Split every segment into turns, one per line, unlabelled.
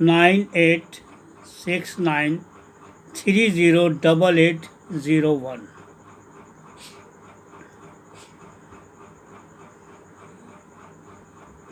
9869308801।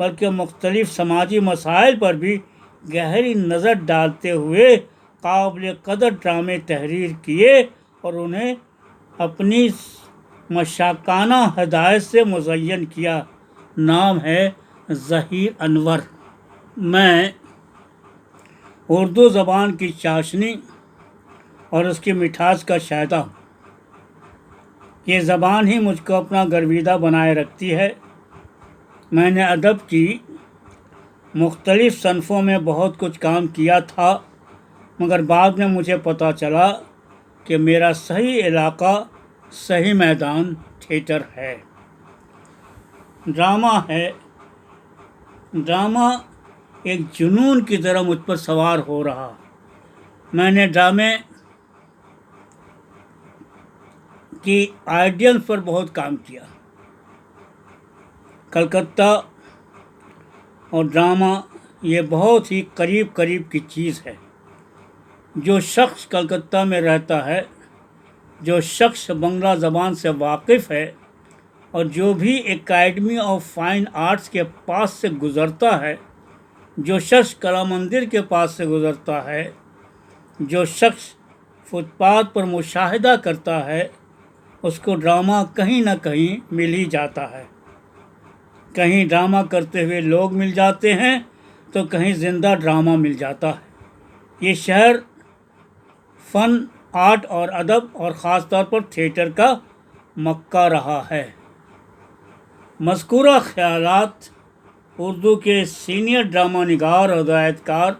بلکہ مختلف سماجی مسائل پر بھی گہری نظر ڈالتے ہوئے قابل قدر ڈرامے تحریر کیے اور انہیں اپنی مشاقانہ ہدایت سے مزین کیا۔ نام ہے ظہیر انور۔ میں اردو زبان کی چاشنی اور اس کی مٹھاس کا شائدہ ہوں۔ یہ زبان ہی مجھ کو اپنا گرویدہ بنائے رکھتی ہے۔ میں نے ادب کی مختلف صنفوں میں بہت کچھ کام کیا تھا، مگر بعد میں مجھے پتہ چلا کہ میرا صحیح علاقہ، صحیح میدان تھیٹر ہے، ڈرامہ ہے۔ ڈرامہ ایک جنون کی طرح مجھ پر سوار ہو رہا۔ میں نے ڈرامے کی آئیڈیل پر بہت کام کیا۔ کلکتہ اور ڈرامہ یہ بہت ہی قریب قریب کی چیز ہے۔ جو شخص کلکتہ میں رہتا ہے، جو شخص بنگلہ زبان سے واقف ہے اور جو بھی اکیڈمی آف فائن آرٹس کے پاس سے گزرتا ہے، جو شخص کلا مندر کے پاس سے گزرتا ہے، جو شخص فٹ پاتھ پر مشاہدہ کرتا ہے، اس کو ڈرامہ کہیں نہ کہیں مل ہی جاتا ہے۔ کہیں ڈرامہ کرتے ہوئے لوگ مل جاتے ہیں تو کہیں زندہ ڈرامہ مل جاتا ہے۔ یہ شہر فن، آرٹ اور ادب اور خاص طور پر تھیٹر کا مکہ رہا ہے۔ مذکورہ خیالات اردو کے سینئر ڈرامہ نگار اور ہدایت کار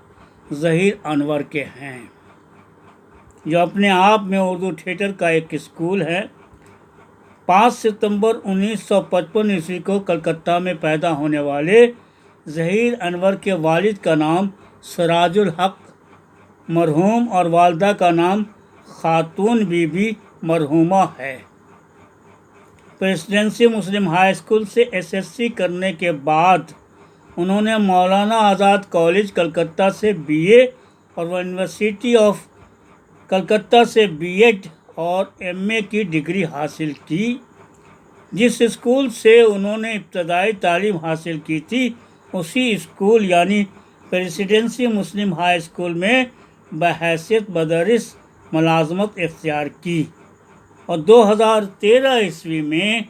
ظہیر انور کے ہیں، جو اپنے آپ میں اردو تھیٹر کا ایک اسکول ہے۔ 5 ستمبر 1955 عیسوی کو کلکتہ میں پیدا ہونے والے ظہیر انور کے والد کا نام سراج الحق مرحوم اور والدہ کا نام خاتون بی بی مرحومہ ہے۔ پریسیڈنسی مسلم ہائی اسکول سے SSC کرنے کے بعد انہوں نے مولانا آزاد کالج کلکتہ سے BA اور یونیورسٹی آف کلکتہ سے B.Ed اور MA کی ڈگری حاصل کی۔ جس اسکول سے انہوں نے ابتدائی تعلیم حاصل کی تھی، اسی اسکول یعنی پریسیڈنسی مسلم ہائی اسکول میں بحیثیت مدرس ملازمت اختیار کی اور 2013 عیسوی میں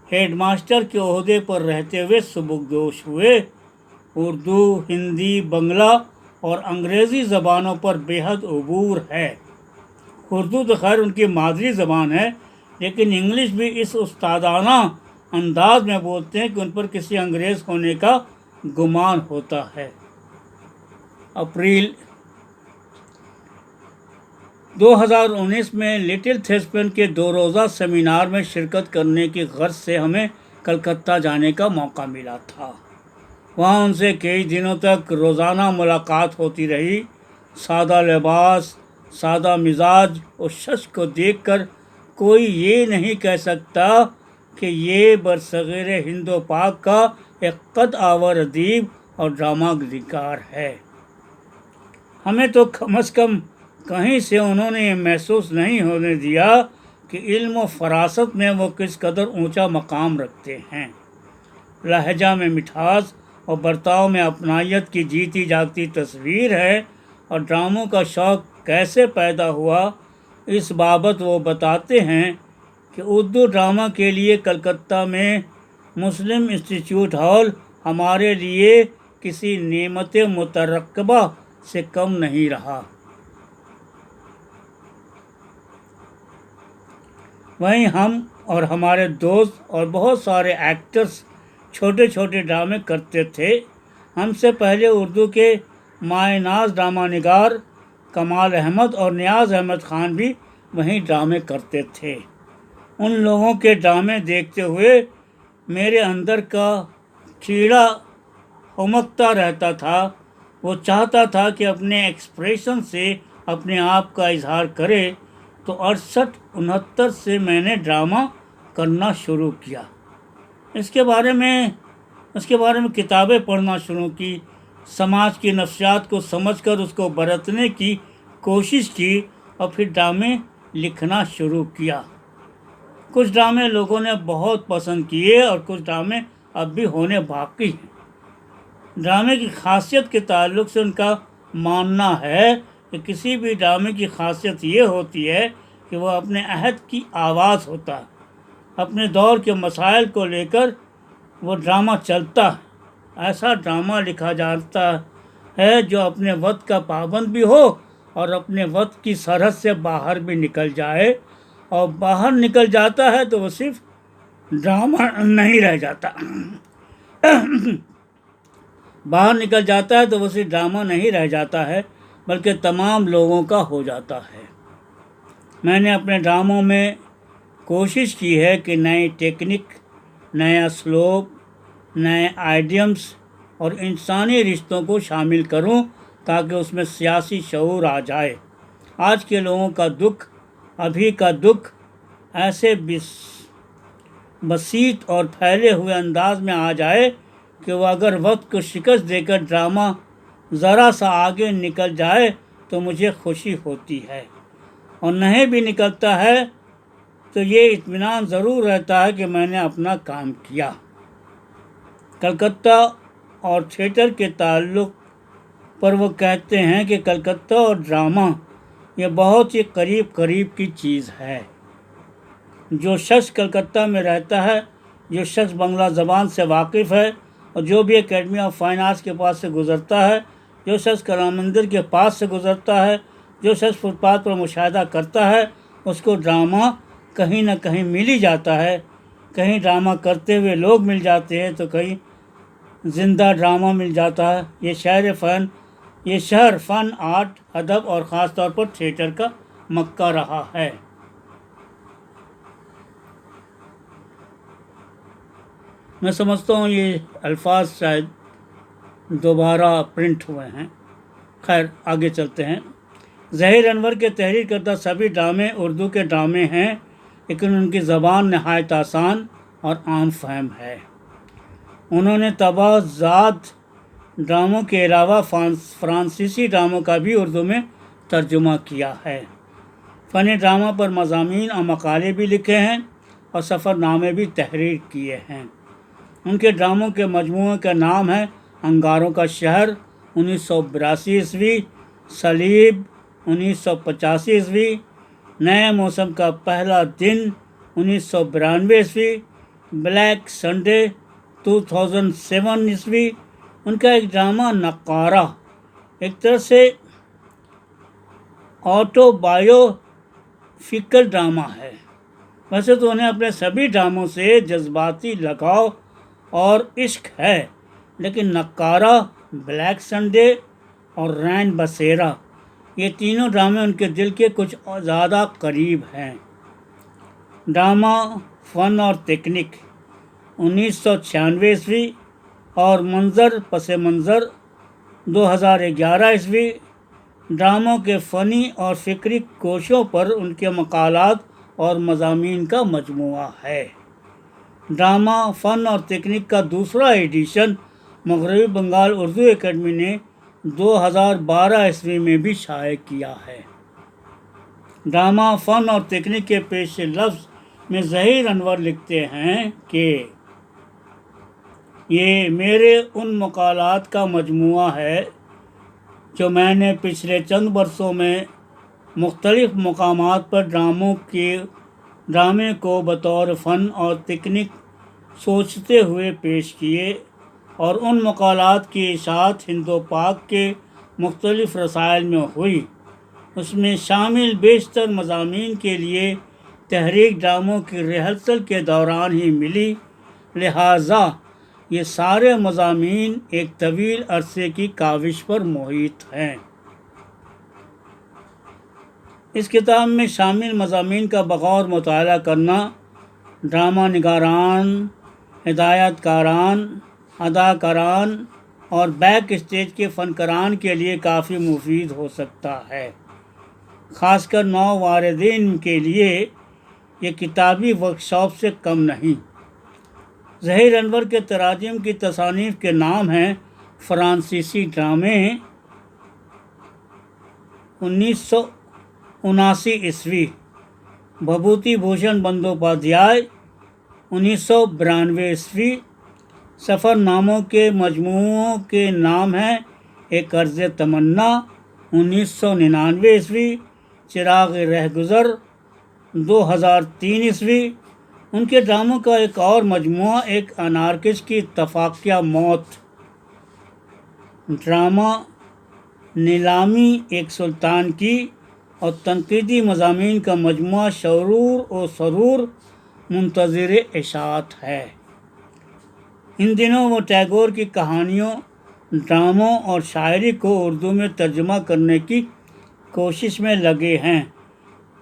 ہیڈ ماسٹر کے عہدے پر رہتے ہوئے سبکدوش ہوئے۔ اردو، ہندی، بنگلہ اور انگریزی زبانوں پر بے حد عبور ہے۔ اردو تو خیر ان کی مادری زبان ہے، لیکن انگلش بھی اس استادانہ انداز میں بولتے ہیں کہ ان پر کسی انگریز ہونے کا گمان ہوتا ہے۔ اپریل 2019 میں لٹل تھیسپین کے 2 روزہ سیمینار میں شرکت کرنے کی غرض سے ہمیں کلکتہ جانے کا موقع ملا تھا۔ وہاں ان سے کئی دنوں تک روزانہ ملاقات ہوتی رہی۔ سادہ لباس، سادہ مزاج اور شخص کو دیکھ کر کوئی یہ نہیں کہہ سکتا کہ یہ برصغیر ہند و پاک کا ایک قد آور ادیب اور ڈرامہ نگار ہے۔ ہمیں تو کم از کم کہیں سے انہوں نے یہ محسوس نہیں ہونے دیا کہ علم و فراست میں وہ کس قدر اونچا مقام رکھتے ہیں۔ لہجہ میں مٹھاس اور برتاؤ میں اپنائیت کی جیتی جاگتی تصویر ہے۔ اور ڈراموں کا شوق کیسے پیدا ہوا، اس بابت وہ بتاتے ہیں کہ اردو ڈرامہ کے لیے کلکتہ میں مسلم انسٹیٹیوٹ ہال ہمارے لیے کسی نعمت مترقبہ سے کم نہیں رہا۔ وہیں ہم اور ہمارے دوست اور بہت سارے ایکٹرز چھوٹے چھوٹے ڈرامے کرتے تھے۔ ہم سے پہلے اردو کے مائع ناز ڈرامہ نگار کمال احمد اور نیاز احمد خان بھی وہیں ڈرامے کرتے تھے۔ ان لوگوں کے ڈرامے دیکھتے ہوئے میرے اندر کا کیڑا حمکتا رہتا تھا۔ وہ چاہتا تھا کہ اپنے ایکسپریشن سے اپنے آپ کا اظہار کرے، تو 68-69 سے میں نے ڈرامہ کرنا شروع کیا۔ اس کے بارے میں کتابیں پڑھنا شروع کی، سماج کی نفسیات کو سمجھ کر اس کو برتنے کی کوشش کی اور پھر ڈرامے لکھنا شروع کیا۔ کچھ ڈرامے لوگوں نے بہت پسند کیے اور کچھ ڈرامے اب بھی ہونے باقی ہیں۔ ڈرامے کی خاصیت کے تعلق سے ان کا ماننا ہے کہ کسی بھی ڈرامے کی خاصیت یہ ہوتی ہے کہ وہ اپنے عہد کی آواز ہوتا ہے، اپنے دور کے مسائل کو لے کر وہ ڈرامہ چلتا ہے۔ ایسا ڈرامہ لکھا جاتا ہے جو اپنے وقت کا پابند بھی ہو اور اپنے وقت کی سرحد سے باہر بھی نکل جائے، اور باہر نکل جاتا ہے تو وہ صرف ڈرامہ نہیں رہ جاتا باہر نکل جاتا ہے تو وہ صرف ڈرامہ نہیں رہ جاتا ہے بلکہ تمام لوگوں کا ہو جاتا ہے۔ میں نے اپنے ڈراموں میں کوشش کی ہے کہ نئی ٹیکنک، نیا اسلوب، نئے آئیڈیمز اور انسانی رشتوں کو شامل کروں تاکہ اس میں سیاسی شعور آ جائے۔ آج کے لوگوں کا دکھ، ابھی کا دکھ ایسے بسیط اور پھیلے ہوئے انداز میں آ جائے کہ وہ اگر وقت کو شکست دے کر ڈرامہ ذرا سا آگے نکل جائے تو مجھے خوشی ہوتی ہے، اور نہیں بھی نکلتا ہے تو یہ اطمینان ضرور رہتا ہے کہ میں نے اپنا کام کیا۔ کلکتہ اور تھیٹر کے تعلق پر وہ کہتے ہیں کہ کلکتہ اور ڈرامہ یہ بہت ہی قریب کی چیز ہے۔ جو شخص کلکتہ میں رہتا ہے، جو شخص بنگلہ زبان سے واقف ہے، اور جو بھی اکیڈمی آف فائن آرٹس کے پاس سے گزرتا ہے، جو شخص کلا مندر کے پاس سے گزرتا ہے، جو شخص فٹ پاتھ پر مشاہدہ کرتا ہے، اس کو ڈرامہ کہیں نہ کہیں مل ہی جاتا ہے۔ کہیں ڈرامہ کرتے ہوئے لوگ مل جاتے ہیں تو کہیں زندہ ڈرامہ مل جاتا ہے۔ یہ شہر فن، آرٹ، ادب اور خاص طور پر تھیٹر کا مکہ رہا ہے۔ میں سمجھتا ہوں یہ الفاظ شاید دوبارہ پرنٹ ہوئے ہیں۔ خیر آگے چلتے ہیں۔ ظہیر انور کے تحریر کردہ سبھی ڈرامے اردو کے ڈرامے ہیں، لیکن ان کی زبان نہایت آسان اور عام فہم ہے۔ انہوں نے طبع زاد ڈراموں کے علاوہ فرانسیسی ڈراموں کا بھی اردو میں ترجمہ کیا ہے۔ فنی ڈرامہ پر مضامین اور مقالے بھی لکھے ہیں اور سفر نامے بھی تحریر کیے ہیں۔ ان کے ڈراموں کے مجموعے کا نام ہے انگاروں کا شہر 1982 صلیب 1985 نئے موسم کا پہلا دن 1992 بلیک سنڈے 2007 ان کا ایک ڈرامہ نقارہ ایک طرح سے آٹو بایوفیکل ڈرامہ ہے۔ ویسے تو انہیں اپنے سبھی ڈراموں سے جذباتی لگاؤ اور عشق ہے، لیکن نقارہ، بلیک سنڈے اور رین بسیرا یہ تینوں ڈرامے ان کے دل کے کچھ زیادہ قریب ہیں۔ ڈرامہ فن اور تکنیک 1996 اور منظر پس منظر 2011 ڈراموں کے فنی اور فکری کوشوں پر ان کے مقالات اور مضامین کا مجموعہ ہے۔ ڈرامہ فن اور تکنیک کا دوسرا ایڈیشن مغربی بنگال اردو اکیڈمی نے 2012 میں بھی شائع کیا ہے۔ ڈرامہ فن اور تکنیک کے پیش لفظ میں ظہیر انور لکھتے ہیں کہ یہ میرے ان مقالات کا مجموعہ ہے جو میں نے پچھلے چند برسوں میں مختلف مقامات پر ڈرامے کو بطور فن اور تکنیک سوچتے ہوئے پیش کیے، اور ان مقالات کی اشاعت ہند و پاک کے مختلف رسائل میں ہوئی۔ اس میں شامل بیشتر مضامین کے لیے تحریک ڈراموں کی ریہرسل کے دوران ہی ملی، لہٰذا یہ سارے مضامین ایک طویل عرصے کی کاوش پر محیط ہیں۔ اس کتاب میں شامل مضامین کا بغور مطالعہ کرنا ڈرامہ نگاران، ہدایت کاران، اداکاران اور بیک اسٹیج کے فنکاران کے لیے کافی مفید ہو سکتا ہے، خاص کر نوباردین کے لیے یہ کتابی ورکشاپ سے کم نہیں۔ ظہیر انور کے تراجم کی تصانیف کے نام ہیں فرانسیسی ڈرامے 1979 بھبوتی بھوشن بندوپادھیائے 1992 سفر ناموں کے مجموعوں کے نام ہیں: ایک عرض تمنا 1999 عیسوی، چراغ رہگذر 2003 عیسوی۔ ان کے ڈراموں کا ایک اور مجموعہ ایک انارکسٹ کی اتفاقیہ موت، ڈرامہ نیلامی ایک سلطان کی، اور تنقیدی مضامین کا مجموعہ شرور و سرور منتظر اشاعت ہے۔ ان دنوں وہ ٹیگور کی کہانیوں، ڈراموں اور شاعری کو اردو میں ترجمہ کرنے کی کوشش میں لگے ہیں۔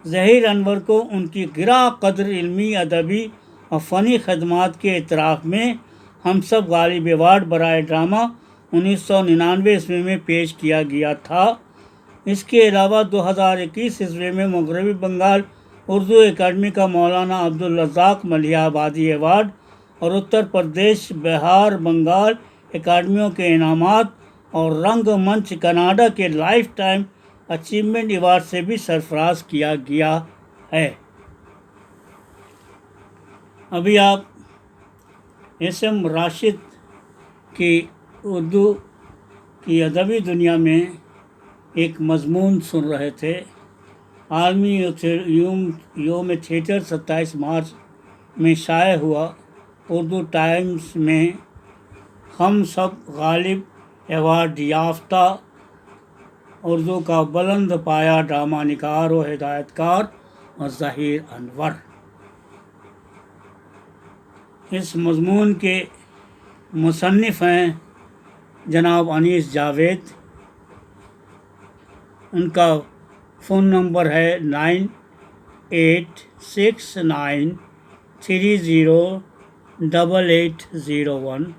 ظہیر انور کو ان کی گراں قدر علمی، ادبی اور فنی خدمات کے اعتراف میں ہم سب غالب ایوارڈ برائے ڈرامہ 1999 عیسوی میں پیش کیا گیا تھا۔ اس کے علاوہ 2021 عیسوی میں مغربی بنگال اردو اکیڈمی کا مولانا عبدالرزاق ملیح آبادی ایوارڈ اور اتر پردیش، بہار، بنگال اکیڈمیوں کے انعامات اور رنگ منچ کینیڈا کے لائف ٹائم اچیومنٹ ایوارڈ سے بھی سرفراز کیا گیا ہے۔ ابھی آپ اسم راشد کی اردو کی ادبی دنیا میں ایک مضمون سن رہے تھے۔ عالمی یوم تھیٹر 27 مارچ میں شائع ہوا۔ اردو ٹائمز میں ہم سب غالب ایوارڈ یافتہ اردو کا بلند پایہ ڈرامہ نگار و ہدایت کار اور ظہیر انور۔ اس مضمون کے مصنف ہیں جناب انیس جاوید۔ ان کا فون نمبر ہے 9869308801۔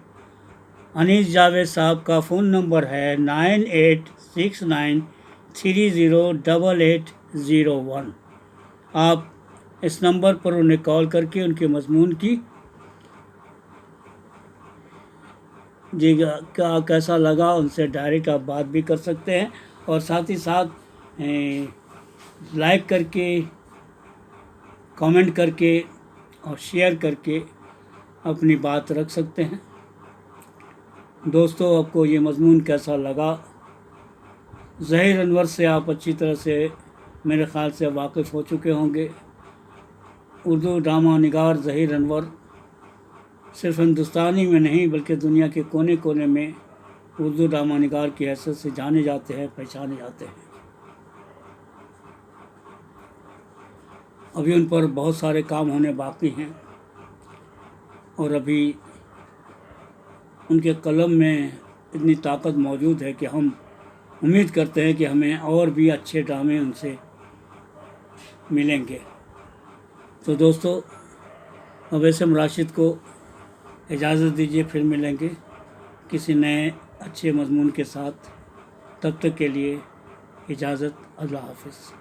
انیس جاوید صاحب کا فون نمبر ہے 9869308801۔ آپ اس نمبر پر انہیں کال کر کے ان کے مضمون کی جی کیسا لگا ان سے ڈائریکٹ آپ بات بھی کر سکتے ہیں، اور ساتھ ہی ساتھ لائک کر کے، کامنٹ کر کے اور شیئر کر کے اپنی بات رکھ سکتے ہیں۔ دوستو، آپ کو یہ مضمون کیسا لگا؟ ظہیر انور سے آپ اچھی طرح سے میرے خیال سے واقف ہو چکے ہوں گے۔ اردو ڈرامہ نگار ظہیر انور صرف ہندوستانی میں نہیں بلکہ دنیا کے کونے کونے میں اردو ڈرامہ نگار کی حیثیت سے جانے جاتے ہیں، پہچانے جاتے ہیں۔ ابھی ان پر بہت سارے کام ہونے باقی ہیں، اور ابھی ان کے قلم میں اتنی طاقت موجود ہے کہ ہم امید کرتے ہیں کہ ہمیں اور بھی اچھے ڈرامے ان سے ملیں گے۔ تو دوستو، اب اسم راشد کو اجازت دیجیے، پھر ملیں گے کسی نئے اچھے مضمون کے ساتھ۔ تب تک کے لیے اجازت، اللہ حافظ۔